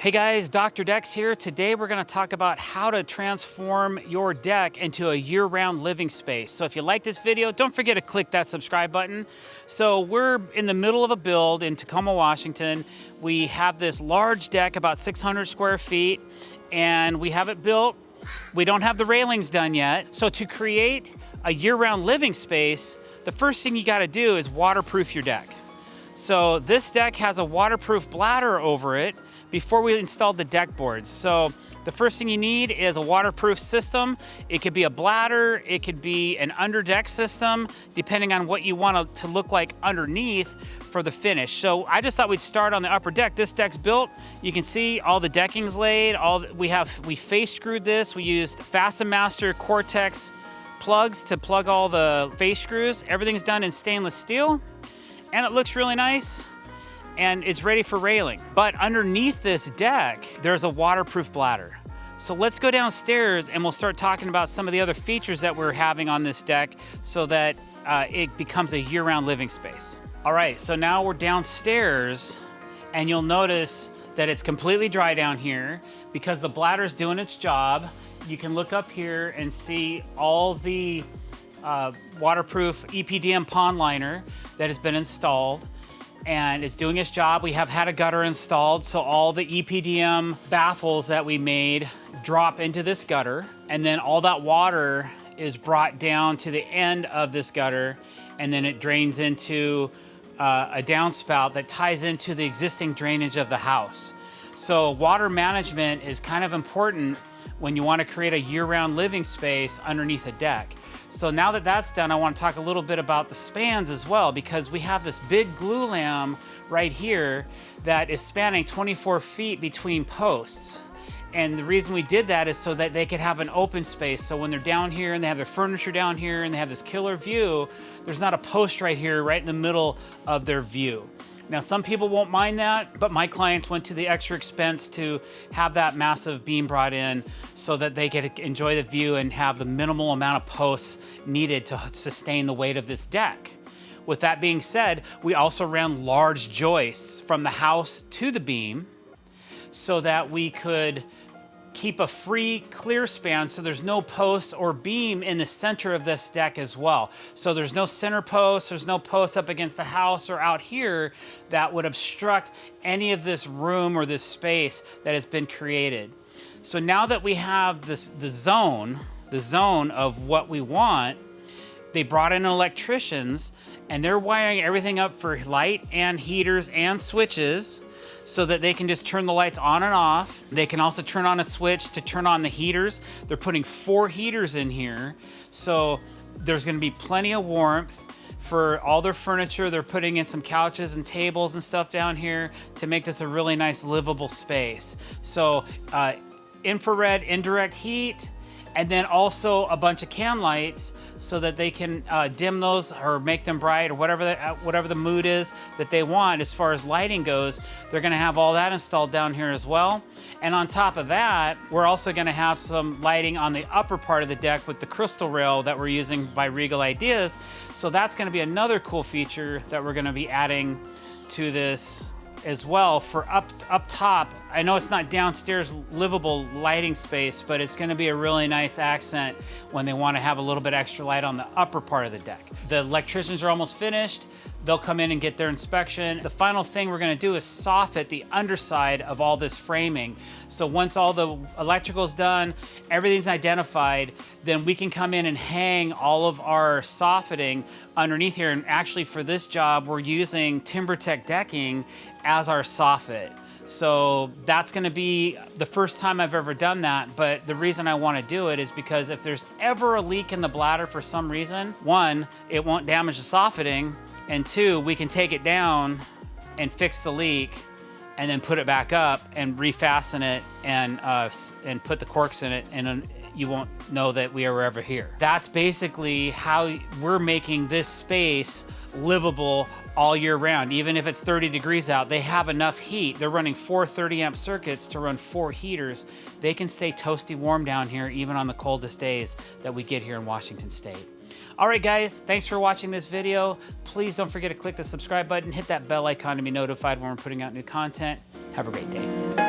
Hey guys, Dr. Decks here. Today we're going to talk about how to transform your deck into a year-round living space. So if you like this video, don't forget to click that subscribe button. So we're in the middle of a build in Tacoma, Washington. We have this large deck, about 600 square feet, and we have it built. We don't have the railings done yet. So to create a year-round living space, the first thing you got to do is waterproof your deck. So this deck has a waterproof bladder over it before we installed the deck boards. So the first thing you need is a waterproof system. It could be a bladder, it could be an under deck system, depending on what you want it to look like underneath for the finish. So I just thought we'd start on the upper deck. This deck's built. You can see all the decking's laid. We face screwed this. We used Fasten Master Cortex plugs to plug all the face screws. Everything's done in stainless steel, and it looks really nice, and it's ready for railing. But underneath this deck, there's a waterproof bladder. So let's go downstairs and we'll start talking about some of the other features that we're having on this deck so that it becomes a year-round living space. All right, so now we're downstairs, and you'll notice that it's completely dry down here because the bladder's doing its job. You can look up here and see all the waterproof EPDM pond liner that has been installed, and it's doing its job. We have had a gutter installed, so all the EPDM baffles that we made drop into this gutter, and then all that water is brought down to the end of this gutter, and then it drains into a downspout that ties into the existing drainage of the house. So water management is kind of important when you want to create a year-round living space underneath a deck. So now that that's done, I want to talk a little bit about the spans as well, because we have this big glue lamb right here that is spanning 24 feet between posts. And the reason we did that is so that they could have an open space. So when they're down here and they have their furniture down here and they have this killer view, there's not a post right here, right in the middle of their view. Now, some people won't mind that, but my clients went to the extra expense to have that massive beam brought in so that they could enjoy the view and have the minimal amount of posts needed to sustain the weight of this deck. With that being said, we also ran large joists from the house to the beam so that we could keep a free clear span, so there's no posts or beam in the center of this deck as well. So there's no center post, there's no post up against the house or out here that would obstruct any of this room or this space that has been created. So now that we have the zone of what we want, they brought in electricians and they're wiring everything up for light and heaters and switches, so that they can just turn the lights on and off. They can also turn on a switch to turn on the heaters. They're putting 4 heaters in here, so there's gonna be plenty of warmth for all their furniture. They're putting in some couches and tables and stuff down here to make this a really nice livable space. So infrared indirect heat, and then also a bunch of can lights so that they can dim those or make them bright, or whatever the mood is that they want as far as lighting goes. They're gonna have all that installed down here as well. And on top of that, we're also gonna have some lighting on the upper part of the deck with the crystal rail that we're using by Regal Ideas. So that's gonna be another cool feature that we're gonna be adding to this as well for up top. I know it's not downstairs livable lighting space, but it's gonna be a really nice accent when they wanna have a little bit extra light on the upper part of the deck. The electricians are almost finished. They'll come in and get their inspection. The final thing we're gonna do is soffit the underside of all this framing. So once all the electrical's done, everything's identified, then we can come in and hang all of our soffitting underneath here. And actually for this job, we're using TimberTech decking as our soffit. So that's gonna be the first time I've ever done that, but the reason I wanna do it is because if there's ever a leak in the bladder for some reason, 1, it won't damage the soffitting, and 2, we can take it down and fix the leak and then put it back up and refasten it and put the corks in it, and you won't know that we are ever here. That's basically how we're making this space livable all year round. Even if it's 30 degrees out, they have enough heat. They're running 4 30-amp circuits to run 4 heaters. They can stay toasty warm down here even on the coldest days that we get here in Washington State. All right, guys, thanks for watching this video. Please don't forget to click the subscribe button, hit that bell icon to be notified when we're putting out new content. Have a great day.